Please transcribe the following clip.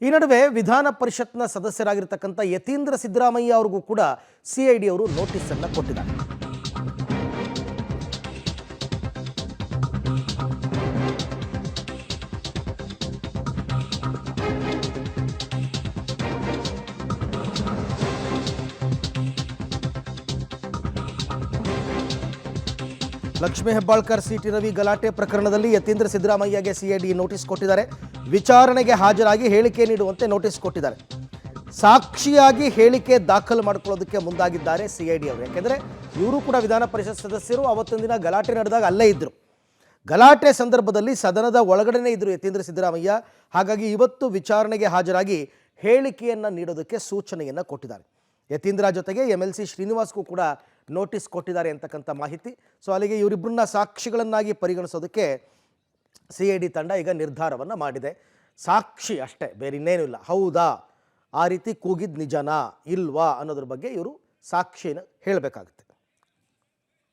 ಈ ನಡುವೆ ವಿಧಾನ ಪರಿಷತ್ನ ಸದಸ್ಯರಾಗಿರ್ತಕ್ಕಂಥ ಯತೀಂದ್ರ ಸಿದ್ದರಾಮಯ್ಯ ಅವರಿಗೂ ಕೂಡ ಸಿಐಡಿ ಅವರು ನೋಟಿಸ್ ಅನ್ನು ಕೊಟ್ಟಿದ್ದಾರೆ. ಲಕ್ಷ್ಮೀ ಹೆಬ್ಬಾಳ್ಕರ್ ಸಿಟಿ ರವಿ ಗಲಾಟೆ ಪ್ರಕರಣದಲ್ಲಿ ಯತೀಂದ್ರ ಸಿದ್ದರಾಮಯ್ಯಗೆ ಸಿಐಡಿ ನೋಟಿಸ್ ಕೊಟ್ಟಿದ್ದಾರೆ. ವಿಚಾರಣೆಗೆ ಹಾಜರಾಗಿ ಹೇಳಿಕೆ ನೀಡುವಂತೆ ನೋಟಿಸ್ ಕೊಟ್ಟಿದ್ದಾರೆ. ಸಾಕ್ಷಿಯಾಗಿ ಹೇಳಿಕೆ ದಾಖಲು ಮಾಡಿಕೊಳ್ಳೋದಕ್ಕೆ ಮುಂದಾಗಿದ್ದಾರೆ ಸಿಐಡಿ ಅವರು. ಯಾಕೆಂದರೆ ಇವರು ಕೂಡ ವಿಧಾನ ಪರಿಷತ್ ಸದಸ್ಯರು. ಅವತ್ತೊಂದು ದಿನ ಗಲಾಟೆ ನಡೆದಾಗ ಅಲ್ಲೇ ಇದ್ದರು. ಗಲಾಟೆ ಸಂದರ್ಭದಲ್ಲಿ ಸದನದ ಒಳಗಡೆನೇ ಇದ್ದರು ಯತೀಂದ್ರ ಸಿದ್ದರಾಮಯ್ಯ. ಹಾಗಾಗಿ ಇವತ್ತು ವಿಚಾರಣೆಗೆ ಹಾಜರಾಗಿ ಹೇಳಿಕೆಯನ್ನು ನೀಡೋದಕ್ಕೆ ಸೂಚನೆಯನ್ನು ಕೊಟ್ಟಿದ್ದಾರೆ. ಯತೀಂದ್ರ ಜೊತೆಗೆ MLC ಶ್ರೀನಿವಾಸ್ಗೂ ಕೂಡ ನೋಟಿಸ್ ಕೊಟ್ಟಿದ್ದಾರೆ ಅಂತಕ್ಕಂಥ ಮಾಹಿತಿ. ಸೊ ಅಲ್ಲಿಗೆ ಇವರಿಬ್ಬರನ್ನ ಸಾಕ್ಷಿಗಳನ್ನಾಗಿ ಪರಿಗಣಿಸೋದಕ್ಕೆ ಸಿಐಡಿ ತಂಡ ಈಗ ನಿರ್ಧಾರವನ್ನು ಮಾಡಿದೆ. ಸಾಕ್ಷಿ ಅಷ್ಟೇ, ಬೇರೆ ಇನ್ನೇನೂ ಇಲ್ಲ. ಹೌದಾ, ಆ ರೀತಿ ಕೂಗಿದ್ ನಿಜನಾ ಇಲ್ವಾ ಅನ್ನೋದ್ರ ಬಗ್ಗೆ ಇವರು ಸಾಕ್ಷಿನ ಹೇಳಬೇಕಾಗುತ್ತೆ.